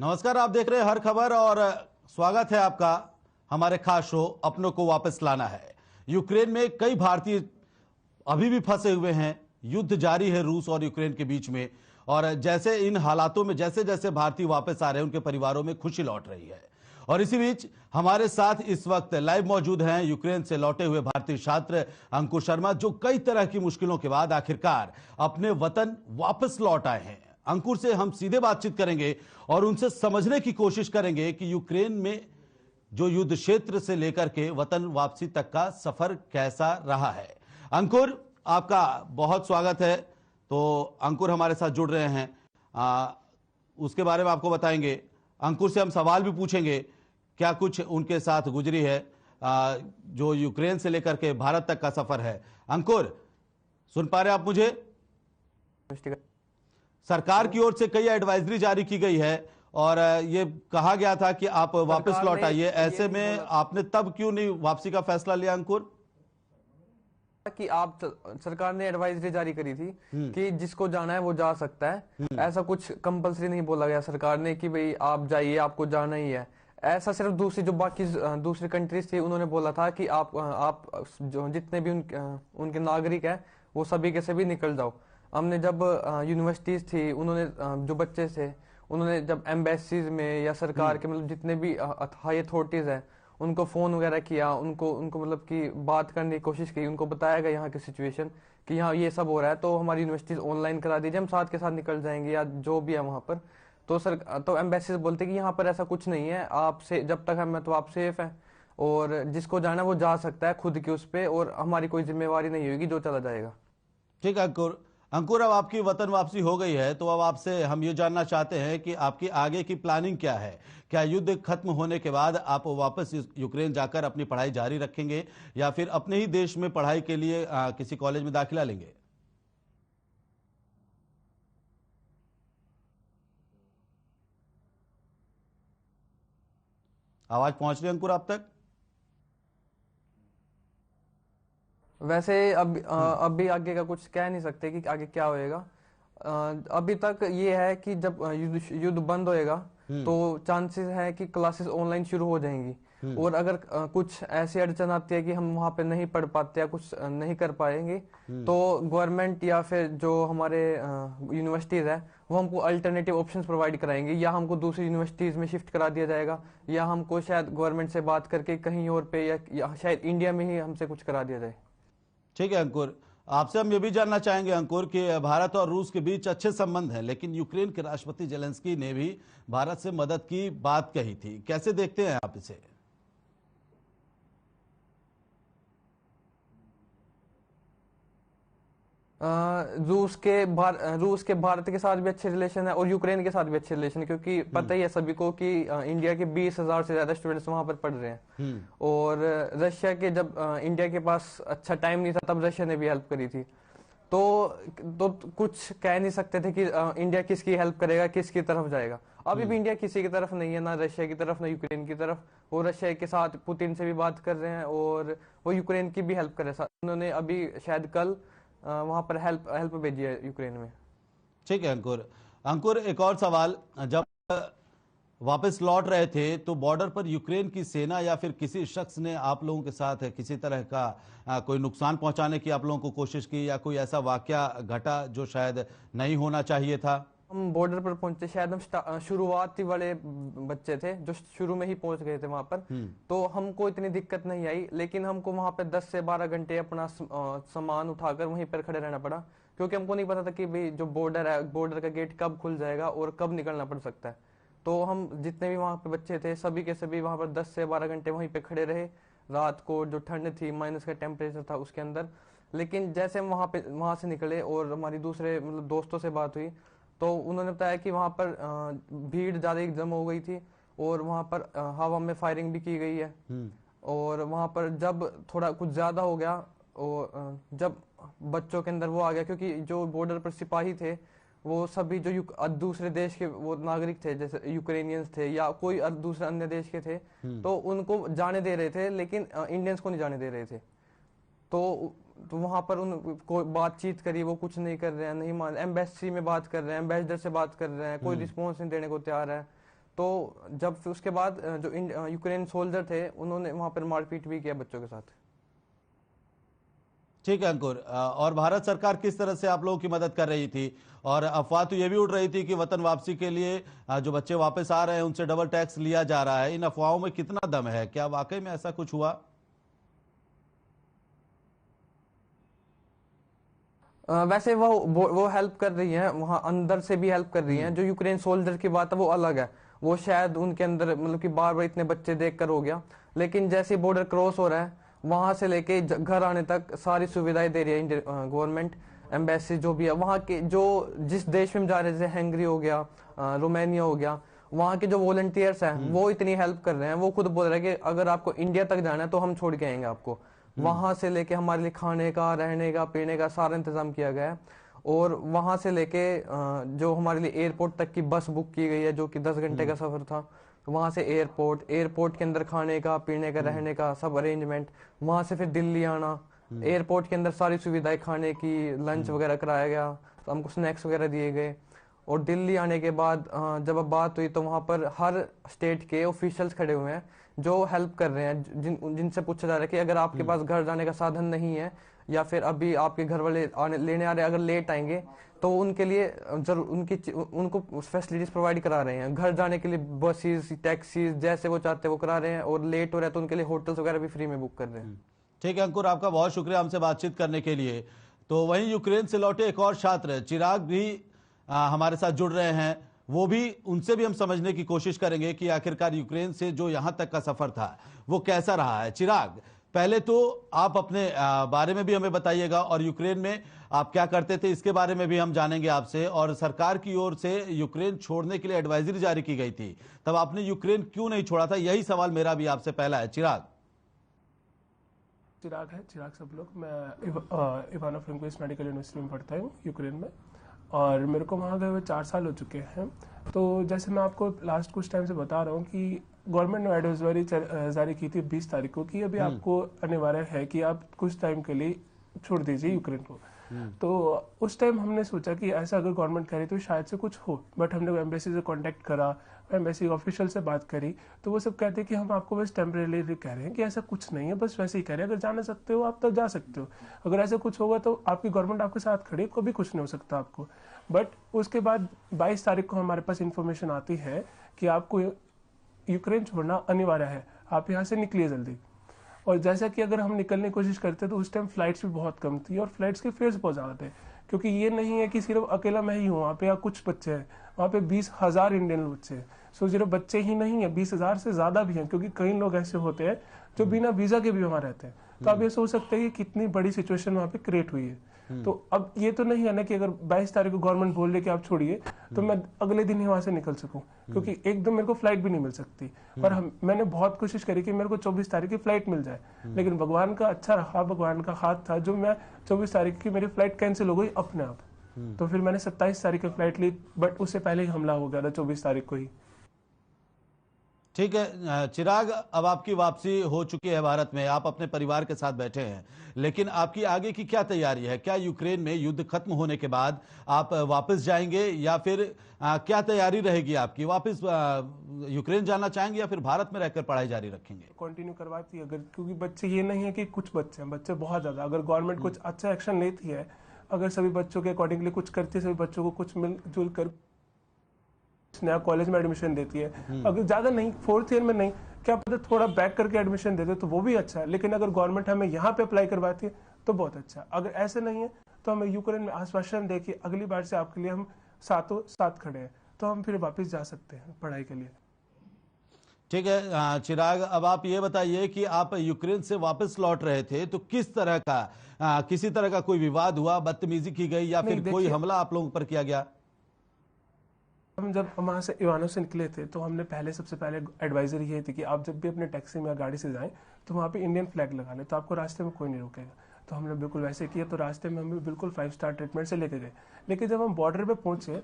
नमस्कार, आप देख रहे हैं हर खबर और स्वागत है आपका हमारे खास शो अपनों को वापस लाना है। यूक्रेन में कई भारतीय अभी भी फंसे हुए हैं। युद्ध जारी है रूस और यूक्रेन के बीच में, और जैसे इन हालातों में जैसे जैसे भारतीय वापस आ रहे हैं उनके परिवारों में खुशी लौट रही है। और इसी बीच हमारे साथ इस वक्त लाइव मौजूद हैं यूक्रेन से लौटे हुए भारतीय छात्र अंकुर शर्मा, जो कई तरह की मुश्किलों के बाद आखिरकार अपने वतन वापस लौट आए हैं। अंकुर से हम सीधे बातचीत करेंगे और उनसे समझने की कोशिश करेंगे कि यूक्रेन में जो युद्ध क्षेत्र से लेकर के वतन वापसी तक का सफर कैसा रहा है। अंकुर, आपका बहुत स्वागत है। तो अंकुर हमारे साथ जुड़ रहे हैं, उसके बारे में आपको बताएंगे। अंकुर से हम सवाल भी पूछेंगे, क्या कुछ उनके साथ गुजरी है जो यूक्रेन से लेकर के भारत तक का सफर है। अंकुर, सुन पा रहे आप मुझे? सरकार की ओर से कई एडवाइजरी जारी की गई है और ये कहा गया था कि आप वापस लौट आइए। ऐसे में आपने तब क्यों नहीं वापसी का फैसला लिया अंकुर? कि आप सरकार ने एडवाइजरी जारी करी थी कि जिसको जाना है वो जा सकता है। ऐसा कुछ कंपलसरी नहीं बोला गया सरकार ने कि भाई आप जाइए, आपको जाना ही है। ऐसा सिर्फ दूसरी जो बाकी दूसरी कंट्रीज थी उन्होंने बोला था कि आप जो जितने भी उनके नागरिक हैं वो सभी के सभी निकल जाओ। हमने जब यूनिवर्सिटीज थी, उन्होंने जो बच्चे थे उन्होंने जब एम्बेसीज में या सरकार के मतलब जितने भी हाई अथॉरिटीज है उनको फोन वगैरह किया, उनको उनको मतलब कि बात करने की कोशिश की, उनको बताया गया यहाँ की सिचुएशन कि यहाँ ये सब हो रहा है, तो हमारी यूनिवर्सिटीज ऑनलाइन करा दीजिए, हम साथ के साथ निकल जाएंगे या जो भी है वहाँ पर। तो एम्बेसीज बोलते कि यहाँ पर ऐसा कुछ नहीं है, आपसे जब तक हम तो आप सेफ है और जिसको जाना है वो जा सकता है खुद की उस पर, और हमारी कोई जिम्मेवारी नहीं होगी, जो चला जाएगा। ठीक है अंकुर। अंकुर, अब आपकी वतन वापसी हो गई है, तो अब आपसे हम ये जानना चाहते हैं कि आपकी आगे की प्लानिंग क्या है। क्या युद्ध खत्म होने के बाद आप वापस यूक्रेन जाकर अपनी पढ़ाई जारी रखेंगे या फिर अपने ही देश में पढ़ाई के लिए किसी कॉलेज में दाखिला लेंगे? आवाज पहुंच रही है अंकुर आप तक? वैसे अभी आगे का कुछ कह नहीं सकते कि आगे क्या होएगा। अभी तक ये है कि जब युद्ध बंद होएगा तो चांसेस है कि क्लासेस ऑनलाइन शुरू हो जाएंगी, और अगर कुछ ऐसी अड़चन आती है कि हम वहां पे नहीं पढ़ पाते या कुछ नहीं कर पाएंगे तो गवर्नमेंट या फिर जो हमारे यूनिवर्सिटीज है वो हमको अल्टरनेटिव ऑप्शंस प्रोवाइड कराएंगे, या हमको दूसरी यूनिवर्सिटीज में शिफ्ट करा दिया जाएगा, या हमको शायद गवर्नमेंट से बात करके कहीं और पे या शायद इंडिया में ही हमसे कुछ करा दिया जाए। ठीक है अंकुर, आपसे हम ये भी जानना चाहेंगे अंकुर कि भारत और रूस के बीच अच्छे संबंध हैं, लेकिन यूक्रेन के राष्ट्रपति जेलेंस्की ने भी भारत से मदद की बात कही थी। कैसे देखते हैं आप इसे? रूस के भारत के साथ भी अच्छे रिलेशन है और यूक्रेन के साथ भी अच्छे रिलेशन है, क्योंकि पता ही है सभी को कि इंडिया के 20,000 से ज्यादा स्टूडेंट्स वहां पर पढ़ रहे हैं। और रशिया के जब इंडिया के पास अच्छा टाइम नहीं था तब रशिया ने भी हेल्प करी थी। तो कुछ कह नहीं सकते थे कि इंडिया किसकी हेल्प करेगा, किसकी तरफ जाएगा। अभी भी इंडिया किसी की तरफ नहीं है, ना रशिया की तरफ ना यूक्रेन की तरफ। वो रशिया के साथ पुतिन से भी बात कर रहे हैं और वो यूक्रेन की भी हेल्प कर रहे हैं। उन्होंने अभी शायद कल वहां पर हेल्प भेजी है यूक्रेन में। ठीक है अंकुर। अंकुर, एक और सवाल, जब वापस लौट रहे थे तो बॉर्डर पर यूक्रेन की सेना या फिर किसी शख्स ने आप लोगों के साथ किसी तरह का कोई नुकसान पहुंचाने की आप लोगों को कोशिश की, या कोई ऐसा वाकया घटा जो शायद नहीं होना चाहिए था? हम बॉर्डर पर पहुंचे, शायद हम शुरुआती वाले बच्चे थे जो शुरू में ही पहुंच गए थे वहां पर, तो हमको इतनी दिक्कत नहीं आई। लेकिन हमको वहां पर 10 से 12 घंटे अपना सामान उठाकर वहीं पर खड़े रहना पड़ा, क्योंकि हमको नहीं पता था कि भाई जो बॉर्डर है, बॉर्डर का गेट कब खुल जाएगा और कब निकलना पड़ सकता है। तो हम जितने भी वहां पे बच्चे थे सभी के सभी वहां पर 10 से 12 घंटे वहीं पे खड़े रहे। रात को जो ठंड थी, माइनस का टेम्परेचर था उसके अंदर। लेकिन जैसे हम वहां से निकले और हमारी दूसरे मतलब दोस्तों से बात हुई तो उन्होंने बताया कि वहां पर भीड़ ज्यादा जम हो गई थी और वहां पर हवा में फायरिंग भी की गई है। और वहां पर जब थोड़ा कुछ ज्यादा हो गया और जब बच्चों के अंदर वो आ गया, क्योंकि जो बॉर्डर पर सिपाही थे वो सभी जो दूसरे देश के वो नागरिक थे, जैसे यूक्रेनियंस थे या कोई दूसरे अन्य देश के थे, तो उनको जाने दे रहे थे, लेकिन इंडियंस को नहीं जाने दे रहे थे। तो वहां पर उनको बातचीत करी, वो कुछ नहीं कर रहे हैं, नहीं मान, एम्बेसी में बात कर रहे हैं, एम्बेसडर से बात कर रहे हैं, कोई रिस्पॉन्स नहीं देने को तैयार है। तो जब फिर उसके बाद जो यूक्रेन सोल्जर थे उन्होंने वहां पर मारपीट भी किया बच्चों के साथ। ठीक है अंकुर, और भारत सरकार किस तरह से आप लोगों की मदद कर रही थी? और अफवाह तो ये भी उड़ रही थी कि वतन वापसी के लिए जो बच्चे वापस आ रहे हैं उनसे डबल टैक्स लिया जा रहा है। इन अफवाहों में कितना दम है? क्या वाकई में ऐसा कुछ हुआ? वैसे वो हेल्प कर रही हैं, वहां अंदर से भी हेल्प कर रही हैं। जो यूक्रेन सोल्जर की बात है वो अलग है, वो शायद उनके अंदर मतलब कि बार बार इतने बच्चे देखकर हो गया। लेकिन जैसे बॉर्डर क्रॉस हो रहा है वहां से लेके घर आने तक सारी सुविधाएं दे रही है गवर्नमेंट, एम्बेसी जो भी है वहां के, जो जिस देश में हम जा रहे हैं जैसे हंगरी हो गया, रोमानिया हो गया, वहां के जो वॉलंटियर्स हैं वो इतनी हेल्प कर रहे हैं। वो खुद बोल रहे हैं कि अगर आपको इंडिया तक जाना है तो हम छोड़ के आएंगे आपको। वहां से लेके हमारे लिए खाने का, रहने का, पीने का सारा इंतजाम किया गया है। और वहां से लेके जो हमारे लिए एयरपोर्ट तक की बस बुक की गई है जो कि 10 घंटे का सफर था। वहां से एयरपोर्ट के अंदर खाने का, पीने का, रहने का सब अरेंजमेंट। वहां से फिर दिल्ली आना, एयरपोर्ट के अंदर सारी सुविधाएं, खाने की, लंच वगैरह कराया गया, तो हमको स्नैक्स वगैरह दिए गए। और दिल्ली आने के बाद जब अब बात हुई तो वहां पर हर स्टेट के ऑफिशियल्स खड़े हुए हैं जो हेल्प कर रहे हैं, जिनसे पूछा जा रहा है कि अगर आपके पास घर जाने का साधन नहीं है या फिर अभी आपके घर वाले लेने आ रहे हैं, अगर लेट आएंगे तो उनके लिए जरूर उनको फैसिलिटीज प्रोवाइड करा रहे हैं। घर जाने के लिए बसेस, टैक्सीज जैसे वो चाहते हैं वो करा रहे हैं, और लेट हो रहा है तो उनके लिए होटल्स वगैरह भी फ्री में बुक कर रहे हैं। ठीक है अंकुर, आपका बहुत शुक्रिया हमसे बातचीत करने के लिए। तो वहीं यूक्रेन से लौटे एक और छात्र चिराग भी हमारे साथ जुड़ रहे हैं। वो भी, उनसे भी हम समझने की कोशिश करेंगे कि आखिरकार यूक्रेन से जो यहां तक का सफर था वो कैसा रहा है। चिराग, पहले तो आप अपने बारे में भी हमें बताइएगा और यूक्रेन में आप क्या करते थे इसके बारे में भी हम जानेंगे आपसे। और सरकार की ओर से यूक्रेन छोड़ने के लिए एडवाइजरी जारी की गई थी, तब आपने यूक्रेन क्यों नहीं छोड़ा था? यही सवाल मेरा भी आपसे पहला है। चिराग चिराग सब लोग, मैं इवानो फ्रेंकोविच मेडिकल यूनिवर्सिटी में पढ़ता हूँ यूक्रेन में, और मेरे को वहाँ गए हुए 4 साल हो चुके हैं। तो जैसे मैं आपको लास्ट कुछ टाइम से बता रहा हूँ कि गवर्नमेंट ने एडवाइजरी जारी की थी 20 तारीख को कि अभी आपको अनिवार्य है कि आप कुछ टाइम के लिए छोड़ दीजिए यूक्रेन को। तो उस टाइम हमने सोचा कि ऐसा अगर गवर्नमेंट करे तो शायद से कुछ हो, बट हमने एम्बेसी से कांटेक्ट करा, एम्बेसी ऑफिशियल से बात करी, तो वो सब कहते हैं कि हम आपको बस टेम्परेरी कह रहे हैं कि ऐसा कुछ नहीं है, बस वैसे ही कह रहे हैं, अगर जाना सकते हो आप तो जा सकते हो, अगर ऐसा कुछ होगा तो आपकी गवर्नमेंट आपके साथ खड़ी, कभी कुछ नहीं हो सकता आपको। बट उसके बाद 22 तारीख को हमारे पास इंफॉर्मेशन आती है कि आपको यूक्रेन छोड़ना अनिवार्य है, आप यहाँ से निकलिए जल्दी। और जैसा कि अगर हम निकलने की कोशिश करते तो उस टाइम फ्लाइट्स भी बहुत कम थी और फ्लाइट्स के फेयर्स बहुत ज़्यादा थे, क्योंकि ये नहीं है कि सिर्फ अकेला मैं ही हूँ वहाँ पे या कुछ बच्चे हैं, वहाँ पे 20,000 इंडियन बच्चे हैं। सो सिर्फ बच्चे ही नहीं है, 20,000 से ज़्यादा भी हैं, क्योंकि कई लोग ऐसे होते हैं जो बिना वीज़ा के भी वहाँ रहते हैं। तो आप ये सोच सकते हैं कि कितनी बड़ी सिचुएशन वहाँ पे क्रिएट हुई है। तो अब ये तो नहीं है ना कि अगर 22 तारीख को गवर्नमेंट बोल दे कि आप छोड़िए तो मैं अगले दिन ही वहां से निकल सकूं, क्योंकि एकदम मेरे को फ्लाइट भी नहीं मिल सकती। और मैंने बहुत कोशिश करी कि मेरे को 24 तारीख की फ्लाइट मिल जाए, लेकिन भगवान का अच्छा रहा, भगवान का हाथ था, जो मैं 24 तारीख की मेरी फ्लाइट कैंसिल हो गई अपने आप। तो फिर मैंने 27 तारीख की फ्लाइट ली, बट उससे पहले ही हमला हो गया था 24 तारीख को ही। ठीक है चिराग, अब आपकी वापसी हो चुकी है भारत में, आप अपने परिवार के साथ बैठे हैं, लेकिन आपकी आगे की क्या तैयारी है? क्या यूक्रेन में युद्ध खत्म होने के बाद आप वापस जाएंगे या फिर क्या तैयारी रहेगी आपकी? वापस यूक्रेन जाना चाहेंगे या फिर भारत में रहकर पढ़ाई जारी रखेंगे? कंटिन्यू करवाती है, अगर, क्योंकि बच्चे ये नहीं है कि कुछ बच्चे हैं, बच्चे बहुत ज्यादा, अगर गवर्नमेंट कुछ अच्छा एक्शन लेती है, अगर सभी बच्चों के अकॉर्डिंगली कुछ करती है, सभी बच्चों को कुछ मिलजुल कर नया कॉलेज में एडमिशन देती है, अगर ज्यादा नहीं 4th ईयर में नहीं, क्या पता थोड़ा बैक करके एडमिशन दे दे तो वो भी अच्छा है, लेकिन अगर गवर्नमेंट हमें यहाँ पे अप्लाई करवाती है तो बहुत अच्छा। अगर ऐसे नहीं है तो हमें यूक्रेन में आश्वासन दे कि अगली बार से आपके लिए हम साथों साथ खड़े हैं, तो हम फिर वापस जा सकते हैं पढ़ाई के लिए। ठीक है चिराग, अब आप ये बताइए कि आप यूक्रेन से वापस लौट रहे थे तो किस तरह का किसी तरह का कोई विवाद हुआ, बदतमीजी की गई या फिर कोई हमला आप लोगों पर किया गया? हम जब वहाँ से इवानो से निकले थे तो हमने सबसे पहले एडवाइजरी ये थी कि आप जब भी अपने टैक्सी में या गाड़ी से जाएं तो वहाँ पे इंडियन फ्लैग लगा लें, तो आपको रास्ते में कोई नहीं रोकेगा। तो हमने बिल्कुल वैसे किया, तो रास्ते में हमें बिल्कुल 5 स्टार ट्रीटमेंट से लेके गए। लेकिन जब हम बॉर्डर पे पहुंचे,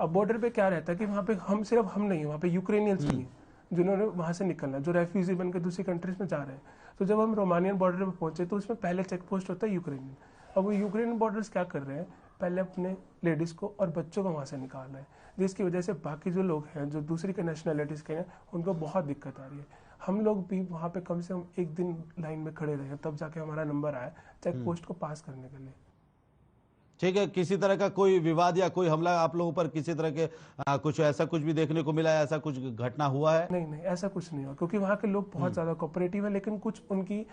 अब बॉर्डर पे क्या रहता है कि वहाँ पे सिर्फ हम नहीं, वहाँ पे यूक्रेनियंस भी हैं जिन्होंने वहाँ से निकलना, जो रेफ्यूजी बनकर दूसरी कंट्रीज में जा रहे हैं। तो जब हम रोमानियन बॉर्डर पे पहुंचे तो उसमें पहले चेक पोस्ट होता है यूक्रेनियन। अब वो यूक्रेनियन बॉर्डर्स क्या कर रहे हैं पहले अपने लेडीज को और बच्चों को वहाँ से निकाल रहे हैं, जिसकी वजह से बाकी जो लोग हैं जो दूसरी के नेशनलिटीज के हैं उनको बहुत दिक्कत आ रही है। हम लोग भी वहाँ पे कम से कम एक दिन लाइन में खड़े रहे तब जाके हमारा नंबर आया चेक पोस्ट को पास करने के लिए। ठीक है, किसी तरह का कोई विवाद या कोई हमला आप लोगों पर किसी तरह के कुछ ऐसा कुछ भी देखने को मिला है, ऐसा कुछ घटना हुआ है? नहीं नहीं, ऐसा कुछ नहीं हुआ, क्योंकि वहाँ के लोग बहुत ज़्यादा कोऑपरेटिव है, लेकिन कुछ उनकी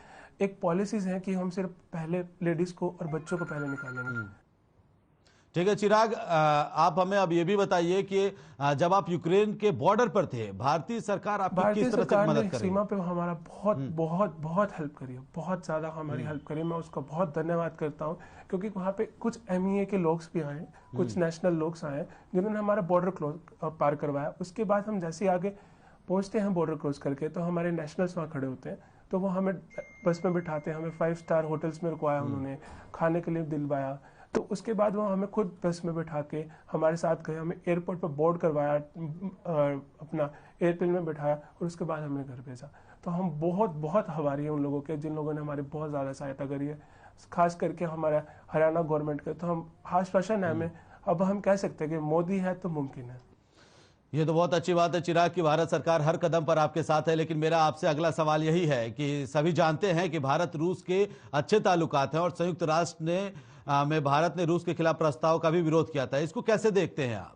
एक पॉलिसीज हैं कि हम सिर्फ पहले लेडीज को और बच्चों को पहले निकालेंगे। ठीक है चिराग, आप हमें अब ये भी बताइए कि जब आप यूक्रेन के बॉर्डर पर थे, भारतीय सरकार आपकी किस तरह से मदद कर रही है? सीमा पे हमारा बहुत बहुत बहुत हेल्प करी है, बहुत ज़्यादा हमारी हेल्प करी है। मैं उसका बहुत धन्यवाद करता हूँ, क्योंकि वहाँ पे कुछ MEA के लोग भी आए, कुछ नेशनल लोग आए जिन्होंने हमारा बॉर्डर पार करवाया। उसके बाद हम जैसे आगे पहुँचते हैं बॉर्डर क्रॉस करके, तो हमारे नेशनल्स वहाँ खड़े होते हैं, तो वो हमें बस में बिठाते हैं, हमें 5 स्टार होटल्स में रुकवाया, उन्होंने खाने के लिए दिलवाया। तो उसके बाद वो हमें खुद बस में बिठा के हमारे साथ गए, हमें एयरपोर्ट पर बोर्ड करवाया, अपना एयरप्लेन में बिठाया और उसके बाद हमें घर भेजा। तो हम बहुत बहुत आभारी हैं उन लोगों के जिन लोगों ने हमारी बहुत ज़्यादा सहायता करी है, खास करके हमारा हरियाणा गवर्नमेंट के। तो हम आश्वासन है हमें, अब हम कह सकते हैं कि मोदी है तो मुमकिन है। ये तो बहुत अच्छी बात है चिराग कि भारत सरकार हर कदम पर आपके साथ है, लेकिन मेरा आपसे अगला सवाल यही है कि सभी जानते हैं कि भारत रूस के अच्छे ताल्लुकात हैं और संयुक्त राष्ट्र में भारत ने रूस के खिलाफ प्रस्ताव का भी विरोध किया था, इसको कैसे देखते हैं आप?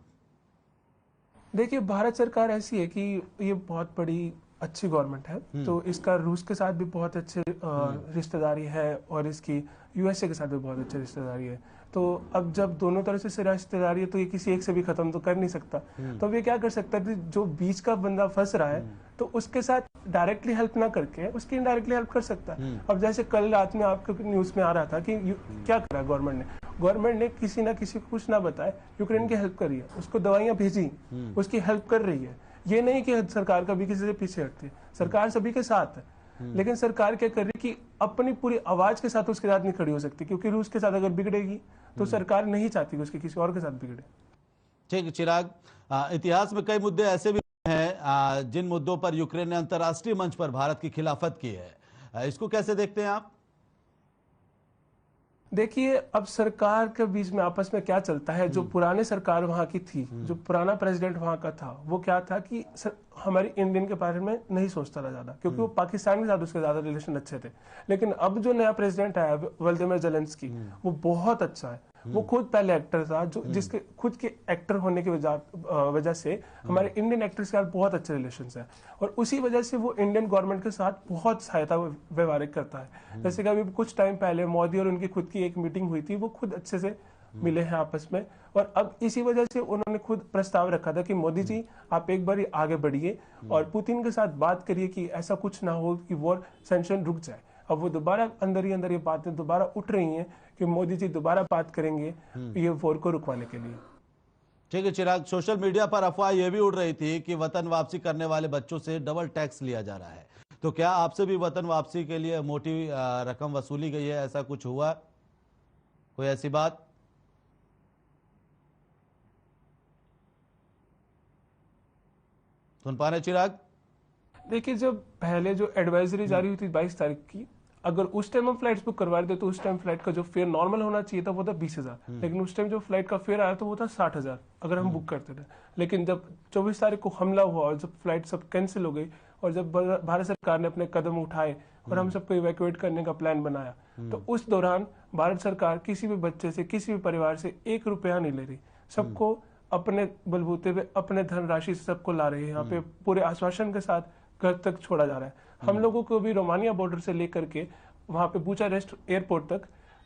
देखिए, भारत सरकार ऐसी है कि ये बहुत बड़ी अच्छी गवर्नमेंट है, तो इसका रूस के साथ भी बहुत अच्छे रिश्तेदारी है और इसकी USA के साथ भी बहुत अच्छी रिश्तेदारी है। तो अब जब दोनों तरह से रिश्तेदारी है तो ये किसी एक से भी खत्म तो कर नहीं सकता। तो अब ये क्या कर सकता है, जो बीच का बंदा फंस रहा है तो उसके साथ डायरेक्टली हेल्प ना करके उसकी इनडायरेक्टली हेल्प कर सकता है। अब जैसे कल रात में आपके न्यूज में आ रहा था कि क्या करा गवर्नमेंट ने किसी ना किसी को कुछ ना बताए यूक्रेन की हेल्प करी है, उसको दवाइयां भेजी, उसकी हेल्प कर रही है। ये नहीं कि सरकार कभी किसी से पीछे हटती है, सरकार सभी के साथ है, लेकिन सरकार क्या कर रही है कि अपनी पूरी आवाज के साथ उसके साथ नहीं खड़ी हो सकती, क्योंकि रूस के साथ अगर बिगड़ेगी तो सरकार नहीं चाहती कि उसके किसी और के साथ बिगड़े। ठीक चिराग, इतिहास में कई मुद्दे ऐसे भी हैं जिन मुद्दों पर यूक्रेन ने अंतर्राष्ट्रीय मंच पर भारत की खिलाफत की है, इसको कैसे देखते हैं आप? देखिए, अब सरकार के बीच में आपस में क्या चलता है, जो पुराने सरकार वहां की थी, जो पुराना प्रेसिडेंट वहां का था, वो क्या था कि हमारी इंडियन के बारे में नहीं सोचता था ज्यादा, क्योंकि वो पाकिस्तान के साथ उसके ज्यादा रिलेशन अच्छे थे। लेकिन अब जो नया प्रेसिडेंट आया व्लादिमीर ज़ेलेंस्की, वो बहुत अच्छा है। वो खुद पहले एक्टर था, जो जिसके खुद के एक्टर होने की वजह से हमारे इंडियन एक्टर्स के साथ बहुत अच्छे रिलेशंस हैं, और उसी वजह से वो इंडियन गवर्नमेंट के साथ बहुत सहायता व्यवहारिक करता है। जैसे कि अभी कुछ टाइम पहले मोदी और उनकी खुद की एक मीटिंग हुई थी, वो खुद अच्छे से मिले हैं आपस में, और अब इसी वजह से उन्होंने खुद प्रस्ताव रखा था कि मोदी जी आप एक बार आगे बढ़िए और पुतिन के साथ बात करिए कि ऐसा कुछ ना हो कि वॉर सैंक्शन रुक जाए। अब वो दोबारा अंदर ही ये बातें दोबारा उठ रही हैं कि मोदी जी दोबारा बात करेंगे ये वॉर को रुकवाने के लिए। ठीक है चिराग, सोशल मीडिया पर अफवाह यह भी उड़ रही थी कि वतन वापसी करने वाले बच्चों से डबल टैक्स लिया जा रहा है, तो क्या आपसे भी वतन वापसी के लिए मोटी रकम वसूली गई है? ऐसा कुछ हुआ, कोई ऐसी बात? सुन पा रहे चिराग? देखिए, जब पहले जो एडवाइजरी जारी हुई थी 22 तारीख की, अगर उस टाइम हम फ्लाइट्स बुक करवा रहे थे तो उस टाइम फ्लाइट का जो फेयर नॉर्मल होना चाहिए था वो था 20,000, लेकिन उस टाइम जो फ्लाइट का फेयर आया तो वो था 60,000 अगर हम बुक करते थे। लेकिन जब 24 तारीख को हमला हुआ और जब फ्लाइट सब कैंसिल हो गई और जब भारत सरकार ने अपने कदम उठाए और हम सबको इवैक्यूएट करने का प्लान बनाया, तो उस दौरान भारत सरकार किसी भी बच्चे से, किसी भी परिवार से 1 रुपया नहीं ले रही, सबको अपने बलबूते पे अपने धनराशि से सबको ला रही है। यहाँ पे पूरे आश्वासन के साथ घर तक छोड़ा जा रहा है। हम लोगों को भी रोमानिया बॉर्डर से लेकर के वहां पे बुचारेस्ट एयरपोर्ट तक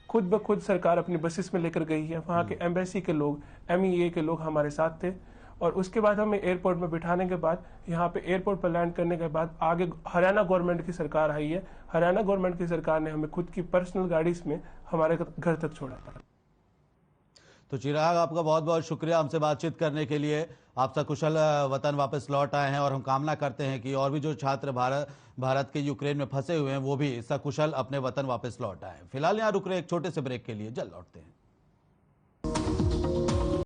खुद ब खुद सरकार अपनी बसेस में लेकर गई है। वहां के एम्बेसी के लोग, MEA के लोग हमारे साथ थे, और उसके बाद हमें एयरपोर्ट में बिठाने के बाद यहाँ पे एयरपोर्ट पर लैंड करने के बाद आगे हरियाणा गवर्नमेंट की सरकार आई है। हरियाणा गवर्नमेंट की सरकार ने हमें खुद की पर्सनल गाड़ीज में हमारे घर तक छोड़ा। तो चिराग, आपका बहुत बहुत शुक्रिया हमसे बातचीत करने के लिए। आप सकुशल वतन वापस लौट आए हैं और हम कामना करते हैं कि और भी जो छात्र भारत के यूक्रेन में फंसे हुए हैं वो भी सकुशल अपने वतन वापस लौट आए। फिलहाल यहाँ रुक रहे एक छोटे से ब्रेक के लिए, जल्द लौटते हैं।